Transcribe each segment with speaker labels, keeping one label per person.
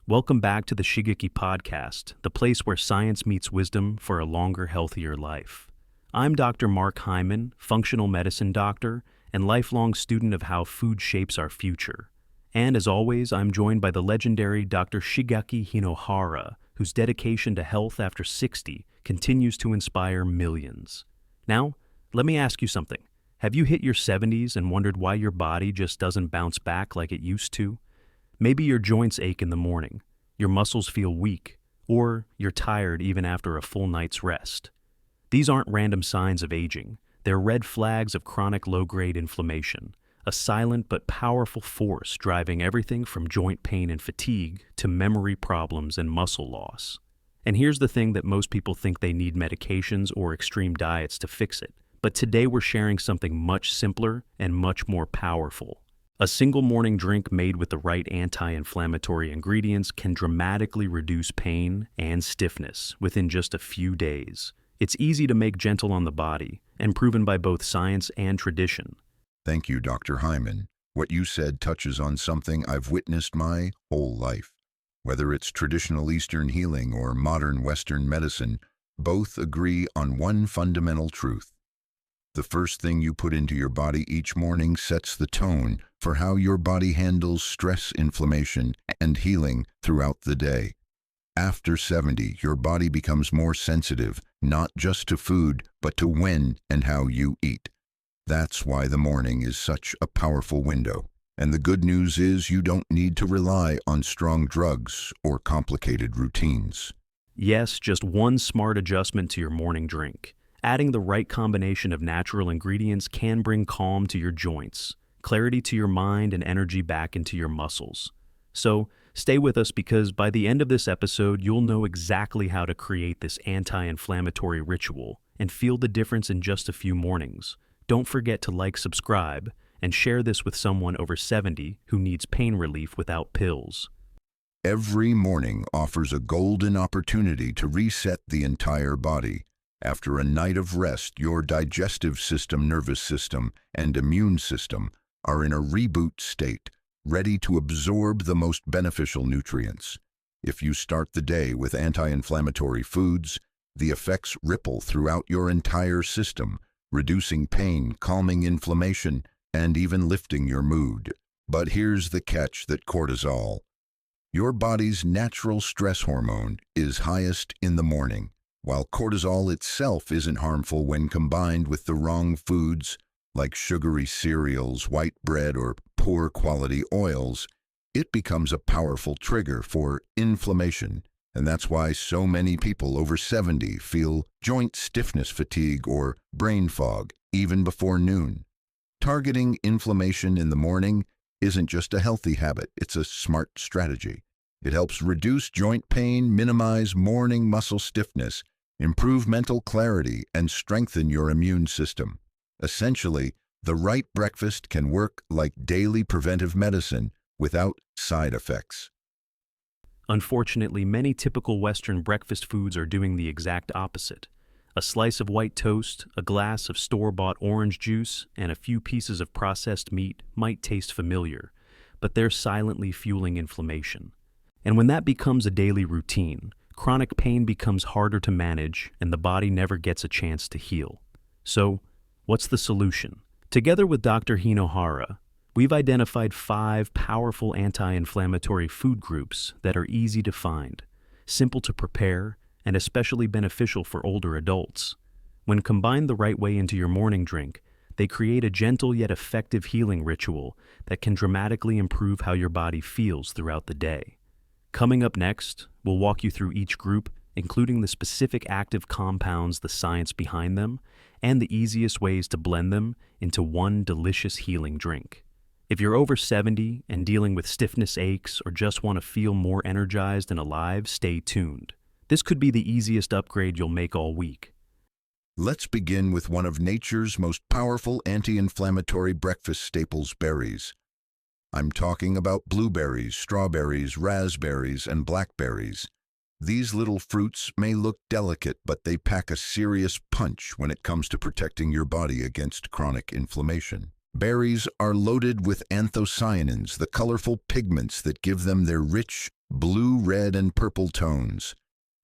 Speaker 1: Welcome back to the Shigeaki Podcast, the place where science meets wisdom for a longer, healthier life. I'm Dr. Mark Hyman, functional medicine doctor and lifelong student of how food shapes our future. And as always, I'm joined by the legendary Dr. Shigeaki Hinohara, whose dedication to health after 60 continues to inspire millions. Now, let me ask you something. Have you hit your 70s and wondered why your body just doesn't bounce back like it used to? Maybe your joints ache in the morning, your muscles feel weak, or you're tired even after a full night's rest. These aren't random signs of aging. They're red flags of chronic low-grade inflammation, a silent but powerful force driving everything from joint pain and fatigue to memory problems and muscle loss. And here's the thing that most people think they need medications or extreme diets to fix it. But today we're sharing something much simpler and much more powerful. A single morning drink made with the right anti-inflammatory ingredients can dramatically reduce pain and stiffness within just a few days. It's easy to make, gentle on the body, and proven by both science and tradition.
Speaker 2: Thank you, Dr. Hyman. What you said touches on something I've witnessed my whole life. Whether it's traditional Eastern healing or modern Western medicine, both agree on one fundamental truth. The first thing you put into your body each morning sets the tone for how your body handles stress, inflammation, and healing throughout the day. After 70, your body becomes more sensitive, not just to food, but to when and how you eat. That's why the morning is such a powerful window. And the good news is you don't need to rely on strong drugs or complicated routines.
Speaker 1: Yes, just one smart adjustment to your morning drink. Adding the right combination of natural ingredients can bring calm to your joints, clarity to your mind, and energy back into your muscles. So, stay with us because by the end of this episode, you'll know exactly how to create this anti-inflammatory ritual and feel the difference in just a few mornings. Don't forget to like, subscribe, and share this with someone over 70 who needs pain relief without pills.
Speaker 2: Every morning offers a golden opportunity to reset the entire body. After a night of rest, your digestive system, nervous system, and immune system are in a reboot state, ready to absorb the most beneficial nutrients. If you start the day with anti-inflammatory foods, the effects ripple throughout your entire system, reducing pain, calming inflammation, and even lifting your mood. But here's the catch: that cortisol, your body's natural stress hormone, is highest in the morning. While cortisol itself isn't harmful when combined with the wrong foods, like sugary cereals, white bread, or poor quality oils, it becomes a powerful trigger for inflammation. And that's why so many people over 70 feel joint stiffness, fatigue, or brain fog even before noon. Targeting inflammation in the morning isn't just a healthy habit, it's a smart strategy. It helps reduce joint pain, minimize morning muscle stiffness, improve mental clarity, and strengthen your immune system. Essentially, the right breakfast can work like daily preventive medicine without side effects.
Speaker 1: Unfortunately, many typical Western breakfast foods are doing the exact opposite. A slice of white toast, a glass of store-bought orange juice, and a few pieces of processed meat might taste familiar, but they're silently fueling inflammation. And when that becomes a daily routine, chronic pain becomes harder to manage and the body never gets a chance to heal. So, what's the solution? Together with Dr. Hinohara, we've identified 5 powerful anti-inflammatory food groups that are easy to find, simple to prepare, and especially beneficial for older adults. When combined the right way into your morning drink, they create a gentle yet effective healing ritual that can dramatically improve how your body feels throughout the day. Coming up next, we'll walk you through each group, including the specific active compounds, the science behind them, and the easiest ways to blend them into one delicious healing drink. If you're over 70 and dealing with stiffness, aches, or just want to feel more energized and alive, stay tuned. This could be the easiest upgrade you'll make all week.
Speaker 2: Let's begin with one of nature's most powerful anti-inflammatory breakfast staples, berries. I'm talking about blueberries, strawberries, raspberries, and blackberries. These little fruits may look delicate, but they pack a serious punch when it comes to protecting your body against chronic inflammation. Berries are loaded with anthocyanins, the colorful pigments that give them their rich blue, red, and purple tones.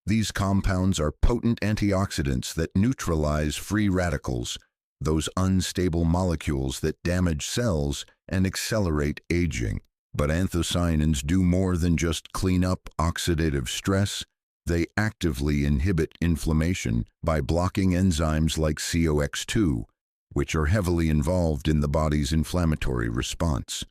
Speaker 2: These compounds are potent antioxidants that neutralize free radicals, those unstable molecules that damage cells and accelerate aging. But anthocyanins do more than just clean up oxidative stress. They actively inhibit inflammation by blocking enzymes like COX-2, which are heavily involved in the body's inflammatory response.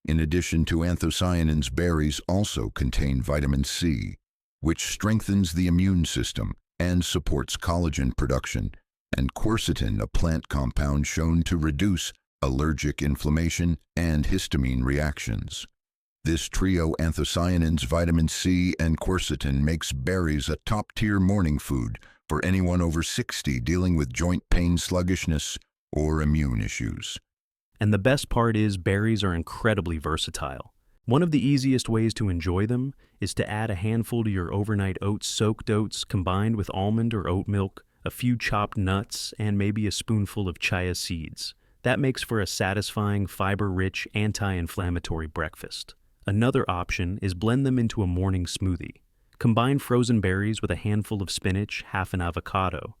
Speaker 2: In addition to anthocyanins, berries also contain vitamin C, which strengthens the immune system and supports collagen production, and quercetin, a plant compound shown to reduce allergic inflammation and histamine reactions. This trio, anthocyanins, vitamin C, and quercetin, makes berries a top-tier morning food for anyone over 60 dealing with joint pain, sluggishness, or immune issues.
Speaker 1: And the best part is berries are incredibly versatile. One of the easiest ways to enjoy them is to add a handful to your overnight oats, soaked oats combined with almond or oat milk, a few chopped nuts, and maybe a spoonful of chia seeds. That makes for a satisfying, fiber-rich, anti-inflammatory breakfast. Another option is blend them into a morning smoothie. Combine frozen berries with a handful of spinach, half an avocado,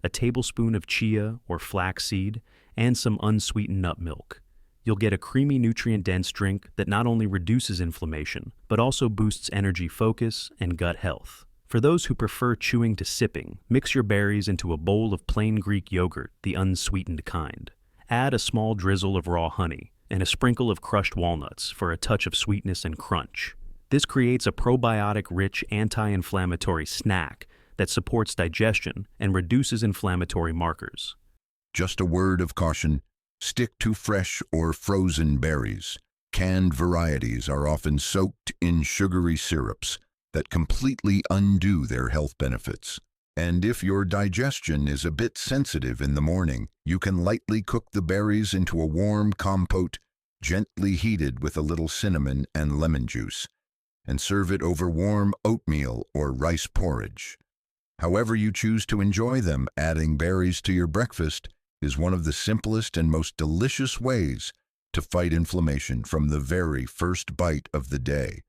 Speaker 1: a tablespoon of chia or flaxseed, and some unsweetened nut milk. You'll get a creamy, nutrient-dense drink that not only reduces inflammation, but also boosts energy, focus, and gut health. For those who prefer chewing to sipping, mix your berries into a bowl of plain Greek yogurt, the unsweetened kind. Add a small drizzle of raw honey and a sprinkle of crushed walnuts for a touch of sweetness and crunch. This creates a probiotic-rich, anti-inflammatory snack that supports digestion and reduces inflammatory markers.
Speaker 2: Just a word of caution: stick to fresh or frozen berries. Canned varieties are often soaked in sugary syrups that completely undo their health benefits. And if your digestion is a bit sensitive in the morning, you can lightly cook the berries into a warm compote, gently heated with a little cinnamon and lemon juice, and serve it over warm oatmeal or rice porridge. However you choose to enjoy them, adding berries to your breakfast is one of the simplest and most delicious ways to fight inflammation from the very first bite of the day.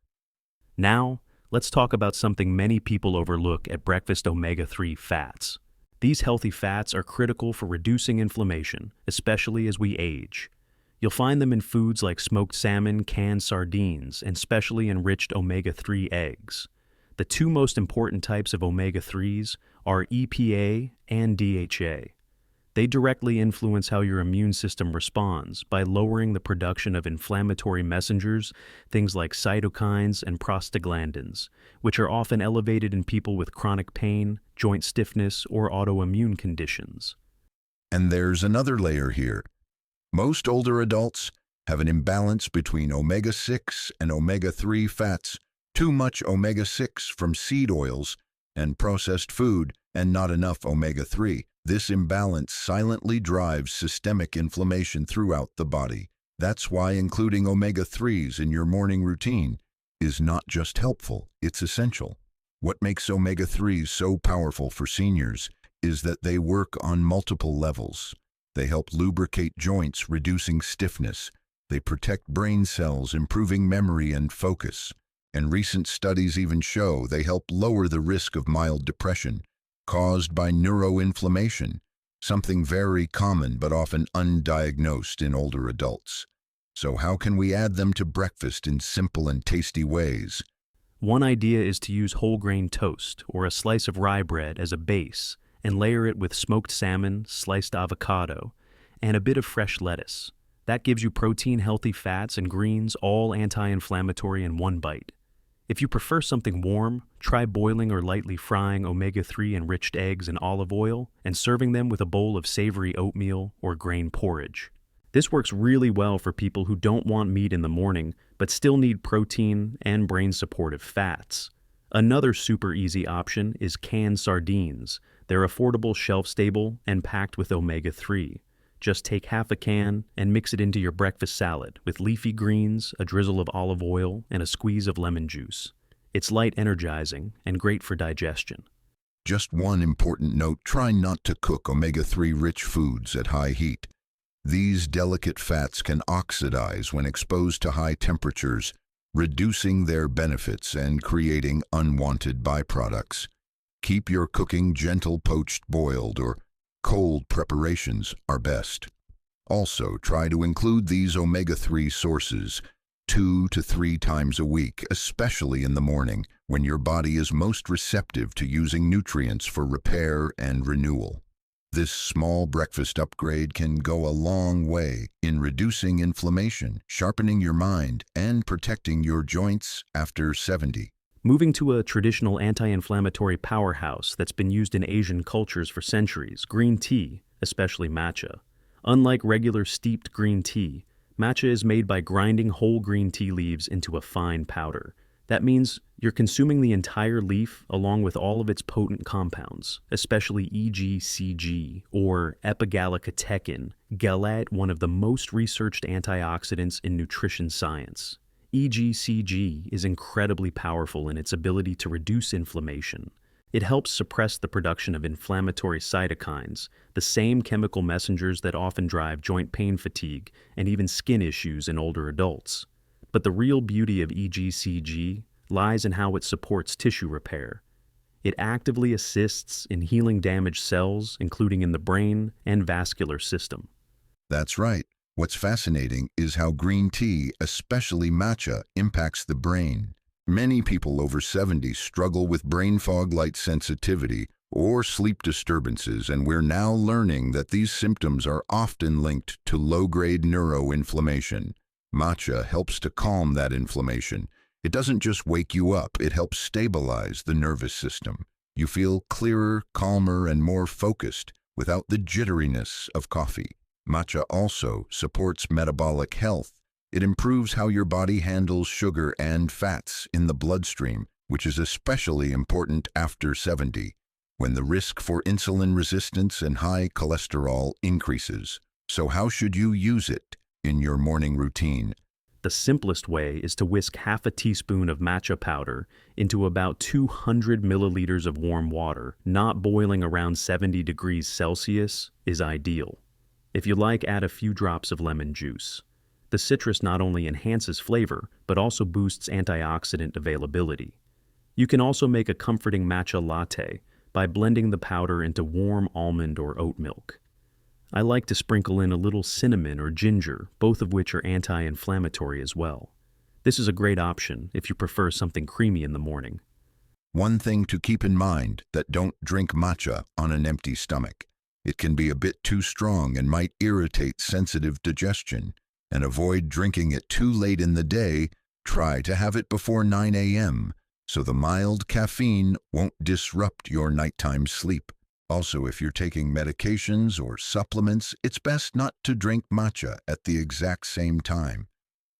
Speaker 1: Now, let's talk about something many people overlook at breakfast: omega-3 fats. These healthy fats are critical for reducing inflammation, especially as we age. You'll find them in foods like smoked salmon, canned sardines, and specially enriched omega-3 eggs. The two most important types of omega-3s are EPA and DHA. They directly influence how your immune system responds by lowering the production of inflammatory messengers, things like cytokines and prostaglandins, which are often elevated in people with chronic pain, joint stiffness, or autoimmune conditions.
Speaker 2: And there's another layer here. Most older adults have an imbalance between omega-6 and omega-3 fats, too much omega-6 from seed oils and processed food, and not enough omega-3. This imbalance silently drives systemic inflammation throughout the body. That's why including omega-3s in your morning routine is not just helpful, it's essential. What makes omega-3s so powerful for seniors is that they work on multiple levels. They help lubricate joints, reducing stiffness. They protect brain cells, improving memory and focus. And recent studies even show they help lower the risk of mild depression caused by neuroinflammation, something very common but often undiagnosed in older adults. So how can we add them to breakfast in simple and tasty ways?
Speaker 1: One idea is to use whole grain toast or a slice of rye bread as a base and layer it with smoked salmon, sliced avocado, and a bit of fresh lettuce. That gives you protein, healthy fats, and greens, all anti-inflammatory in one bite. If you prefer something warm, try boiling or lightly frying omega-3 enriched eggs in olive oil and serving them with a bowl of savory oatmeal or grain porridge. This works really well for people who don't want meat in the morning but still need protein and brain-supportive fats. Another super easy option is canned sardines. They're affordable, shelf-stable, and packed with omega-3. Just take half a can and mix it into your breakfast salad with leafy greens, a drizzle of olive oil, and a squeeze of lemon juice. It's light, energizing, and great for digestion.
Speaker 2: Just one important note: try not to cook omega-3 rich foods at high heat. These delicate fats can oxidize when exposed to high temperatures, reducing their benefits and creating unwanted byproducts. Keep your cooking gentle. Poached, boiled, or cold preparations are best. Also, try to include these omega-3 sources 2 to 3 times a week, especially in the morning, when your body is most receptive to using nutrients for repair and renewal. This small breakfast upgrade can go a long way in reducing inflammation, sharpening your mind, and protecting your joints after 70.
Speaker 1: Moving to a traditional anti-inflammatory powerhouse that's been used in Asian cultures for centuries, green tea, especially matcha. Unlike regular steeped green tea, matcha is made by grinding whole green tea leaves into a fine powder. That means you're consuming the entire leaf along with all of its potent compounds, especially EGCG or epigallocatechin, galette, one of the most researched antioxidants in nutrition science. EGCG is incredibly powerful in its ability to reduce inflammation. It helps suppress the production of inflammatory cytokines, the same chemical messengers that often drive joint pain, fatigue, and even skin issues in older adults. But the real beauty of EGCG lies in how it supports tissue repair. It actively assists in healing damaged cells, including in the brain and vascular system.
Speaker 2: That's right. What's fascinating is how green tea, especially matcha, impacts the brain. Many people over 70 struggle with brain fog, light sensitivity, or sleep disturbances, and we're now learning that these symptoms are often linked to low-grade neuroinflammation. Matcha helps to calm that inflammation. It doesn't just wake you up, it helps stabilize the nervous system. You feel clearer, calmer, and more focused without the jitteriness of coffee. Matcha also supports metabolic health. It improves how your body handles sugar and fats in the bloodstream, which is especially important after 70, when the risk for insulin resistance and high cholesterol increases. So how should you use it in your morning routine?
Speaker 1: The simplest way is to whisk half a teaspoon of matcha powder into about 200 milliliters of warm water. Not boiling around 70 degrees Celsius is ideal. If you like, add a few drops of lemon juice. The citrus not only enhances flavor, but also boosts antioxidant availability. You can also make a comforting matcha latte by blending the powder into warm almond or oat milk. I like to sprinkle in a little cinnamon or ginger, both of which are anti-inflammatory as well. This is a great option if you prefer something creamy in the morning.
Speaker 2: One thing to keep in mind: that don't drink matcha on an empty stomach. It can be a bit too strong and might irritate sensitive digestion. And avoid drinking it too late in the day. Try to have it before 9 a.m. so the mild caffeine won't disrupt your nighttime sleep. Also, if you're taking medications or supplements, it's best not to drink matcha at the exact same time.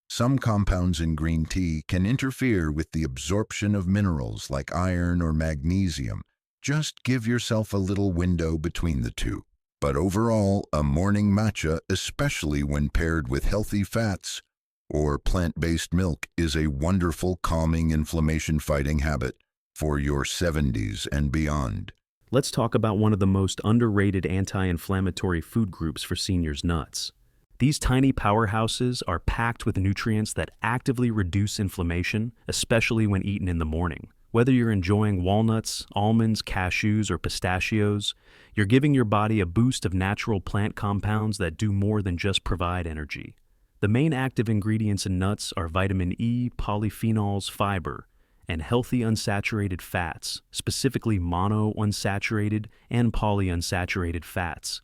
Speaker 2: Some compounds in green tea can interfere with the absorption of minerals like iron or magnesium. Just give yourself a little window between the two. But overall, a morning matcha, especially when paired with healthy fats or plant-based milk, is a wonderful calming inflammation-fighting habit for your 70s and beyond.
Speaker 1: Let's talk about one of the most underrated anti-inflammatory food groups for seniors: nuts. These tiny powerhouses are packed with nutrients that actively reduce inflammation, especially when eaten in the morning. Whether you're enjoying walnuts, almonds, cashews, or pistachios, you're giving your body a boost of natural plant compounds that do more than just provide energy. The main active ingredients in nuts are vitamin E, polyphenols, fiber, and healthy unsaturated fats, specifically monounsaturated and polyunsaturated fats.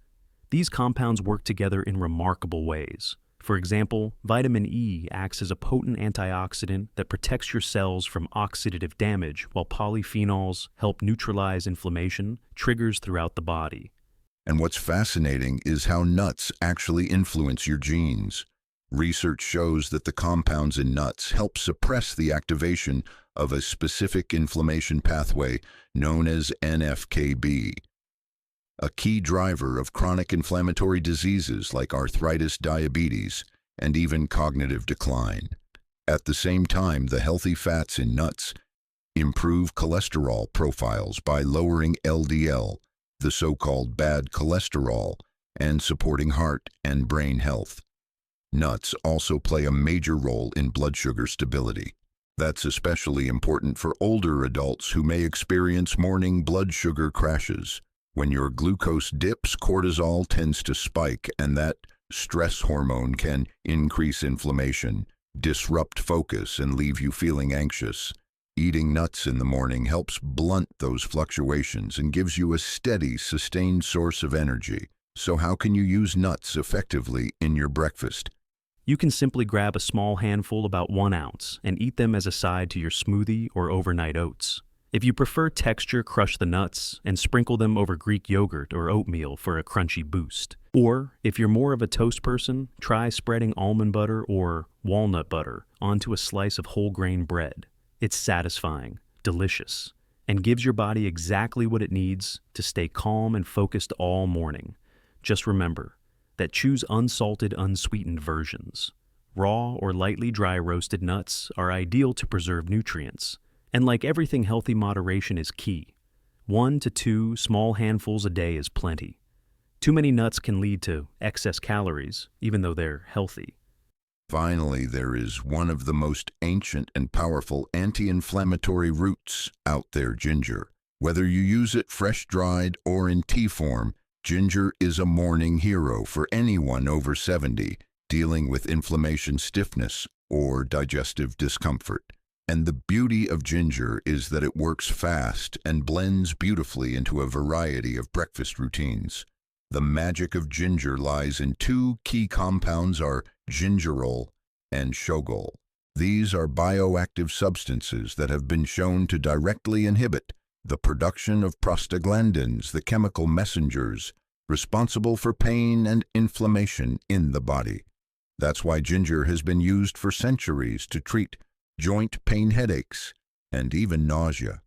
Speaker 1: These compounds work together in remarkable ways. For example, vitamin E acts as a potent antioxidant that protects your cells from oxidative damage, while polyphenols help neutralize inflammation triggers throughout the body.
Speaker 2: And what's fascinating is how nuts actually influence your genes. Research shows that the compounds in nuts help suppress the activation of a specific inflammation pathway known as NF-κB, a key driver of chronic inflammatory diseases like arthritis, diabetes, and even cognitive decline. At the same time, the healthy fats in nuts improve cholesterol profiles by lowering LDL, the so-called bad cholesterol, and supporting heart and brain health. Nuts also play a major role in blood sugar stability. That's especially important for older adults who may experience morning blood sugar crashes. When your glucose dips, cortisol tends to spike, and that stress hormone can increase inflammation, disrupt focus, and leave you feeling anxious. Eating nuts in the morning helps blunt those fluctuations and gives you a steady, sustained source of energy. So how can you use nuts effectively in your breakfast?
Speaker 1: You can simply grab a small handful, about 1 ounce, and eat them as a side to your smoothie or overnight oats. If you prefer texture, crush the nuts and sprinkle them over Greek yogurt or oatmeal for a crunchy boost. Or, if you're more of a toast person, try spreading almond butter or walnut butter onto a slice of whole grain bread. It's satisfying, delicious, and gives your body exactly what it needs to stay calm and focused all morning. Just remember that choose unsalted, unsweetened versions. Raw or lightly dry roasted nuts are ideal to preserve nutrients. And like everything healthy, moderation is key. 1 to 2 small handfuls a day is plenty. Too many nuts can lead to excess calories, even though they're healthy.
Speaker 2: Finally, there is one of the most ancient and powerful anti-inflammatory roots out there, ginger. Whether you use it fresh-dried or in tea form, ginger is a morning hero for anyone over 70 dealing with inflammation, stiffness, or digestive discomfort. And the beauty of ginger is that it works fast and blends beautifully into a variety of breakfast routines. The magic of ginger lies in 2 key compounds: are gingerol and shogol. These are bioactive substances that have been shown to directly inhibit the production of prostaglandins, the chemical messengers responsible for pain and inflammation in the body. That's why ginger has been used for centuries to treat joint pain, headaches, and even nausea.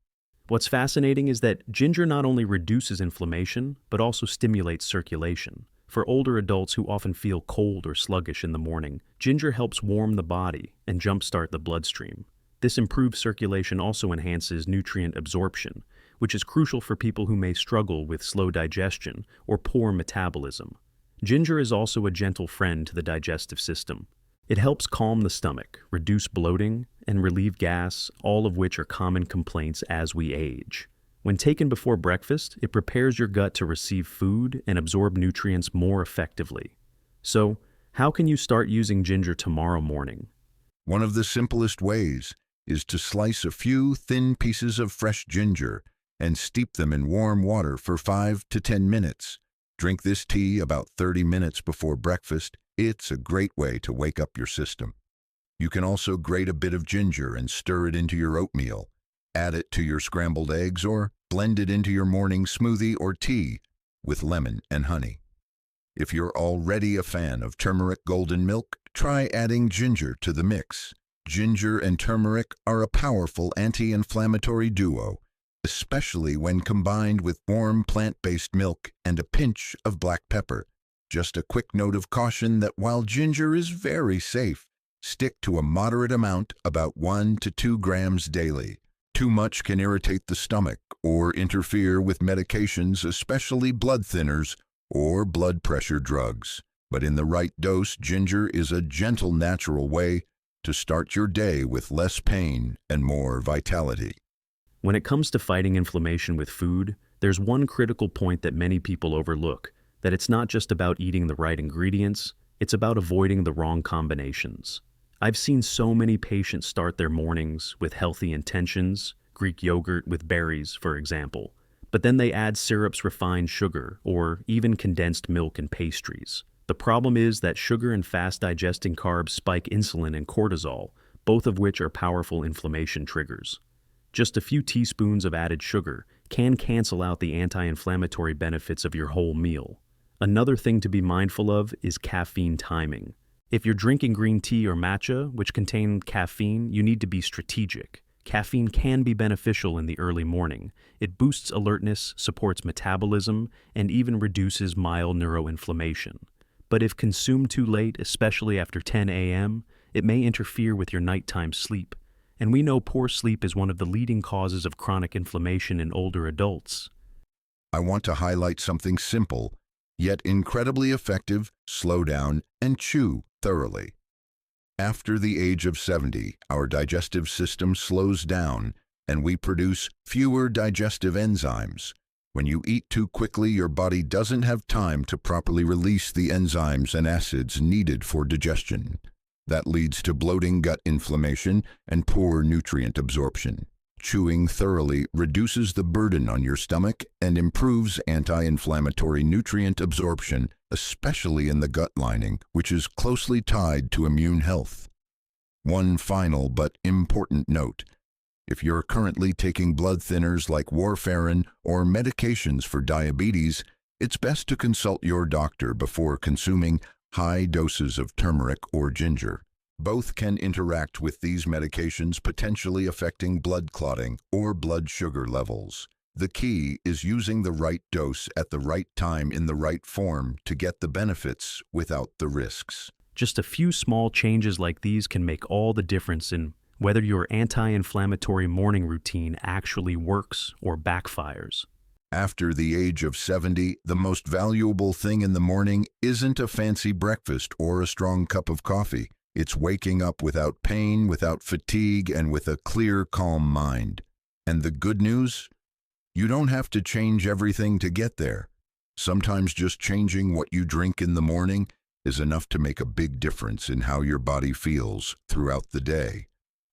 Speaker 1: What's fascinating is that ginger not only reduces inflammation, but also stimulates circulation. For older adults who often feel cold or sluggish in the morning, ginger helps warm the body and jumpstart the bloodstream. This improved circulation also enhances nutrient absorption, which is crucial for people who may struggle with slow digestion or poor metabolism. Ginger is also a gentle friend to the digestive system. It helps calm the stomach, reduce bloating, and relieve gas, all of which are common complaints as we age. When taken before breakfast, it prepares your gut to receive food and absorb nutrients more effectively. So, how can you start using ginger tomorrow morning?
Speaker 2: One of the simplest ways is to slice a few thin pieces of fresh ginger and steep them in warm water for 5 to 10 minutes. Drink this tea about 30 minutes before breakfast. It's a great way to wake up your system. You can also grate a bit of ginger and stir it into your oatmeal. Add it to your scrambled eggs or blend it into your morning smoothie or tea with lemon and honey. If you're already a fan of turmeric golden milk, try adding ginger to the mix. Ginger and turmeric are a powerful anti-inflammatory duo, especially when combined with warm plant-based milk and a pinch of black pepper. Just a quick note of caution that while ginger is very safe, stick to a moderate amount, about 1 to 2 grams daily. Too much can irritate the stomach or interfere with medications, especially blood thinners or blood pressure drugs. But in the right dose, ginger is a gentle, natural way to start your day with less pain and more vitality.
Speaker 1: When it comes to fighting inflammation with food, there's one critical point that many people overlook, that it's not just about eating the right ingredients, it's about avoiding the wrong combinations. I've seen so many patients start their mornings with healthy intentions, Greek yogurt with berries, for example, but then they add syrups, refined sugar, or even condensed milk and pastries. The problem is that sugar and fast-digesting carbs spike insulin and cortisol, both of which are powerful inflammation triggers. Just a few teaspoons of added sugar can cancel out the anti-inflammatory benefits of your whole meal. Another thing to be mindful of is caffeine timing. If you're drinking green tea or matcha, which contain caffeine, you need to be strategic. Caffeine can be beneficial in the early morning. It boosts alertness, supports metabolism, and even reduces mild neuroinflammation. But if consumed too late, especially after 10 a.m., it may interfere with your nighttime sleep. And we know poor sleep is one of the leading causes of chronic inflammation in older adults.
Speaker 2: I want to highlight something simple yet incredibly effective, slow down, and chew thoroughly. After the age of 70, our digestive system slows down and we produce fewer digestive enzymes. When you eat too quickly, your body doesn't have time to properly release the enzymes and acids needed for digestion. That leads to bloating, gut inflammation, and poor nutrient absorption. Chewing thoroughly reduces the burden on your stomach and improves anti-inflammatory nutrient absorption, especially in the gut lining, which is closely tied to immune health. One final but important note. If you're currently taking blood thinners like warfarin or medications for diabetes, it's best to consult your doctor before consuming high doses of turmeric or ginger. Both can interact with these medications, potentially affecting blood clotting or blood sugar levels. The key is using the right dose at the right time in the right form to get the benefits without the risks.
Speaker 1: Just a few small changes like these can make all the difference in whether your anti-inflammatory morning routine actually works or backfires.
Speaker 2: After the age of 70, the most valuable thing in the morning isn't a fancy breakfast or a strong cup of coffee. It's waking up without pain, without fatigue, and with a clear, calm mind. And the good news? You don't have to change everything to get there. Sometimes just changing what you drink in the morning is enough to make a big difference in how your body feels throughout the day.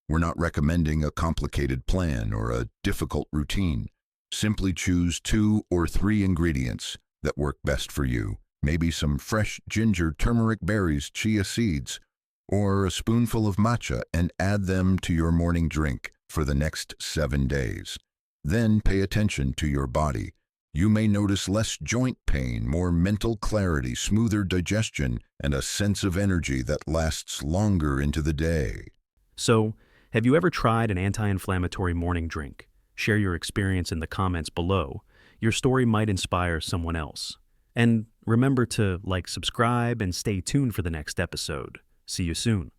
Speaker 2: We're not recommending a complicated plan or a difficult routine. Simply choose 2 or 3 ingredients that work best for you. Maybe some fresh ginger, turmeric berries, chia seeds, or a spoonful of matcha, and add them to your morning drink for the next 7 days. Then pay attention to your body. You may notice less joint pain, more mental clarity, smoother digestion, and a sense of energy that lasts longer into the day.
Speaker 1: So, have you ever tried an anti-inflammatory morning drink? Share your experience in the comments below. Your story might inspire someone else. And remember to subscribe, and stay tuned for the next episode. See you soon.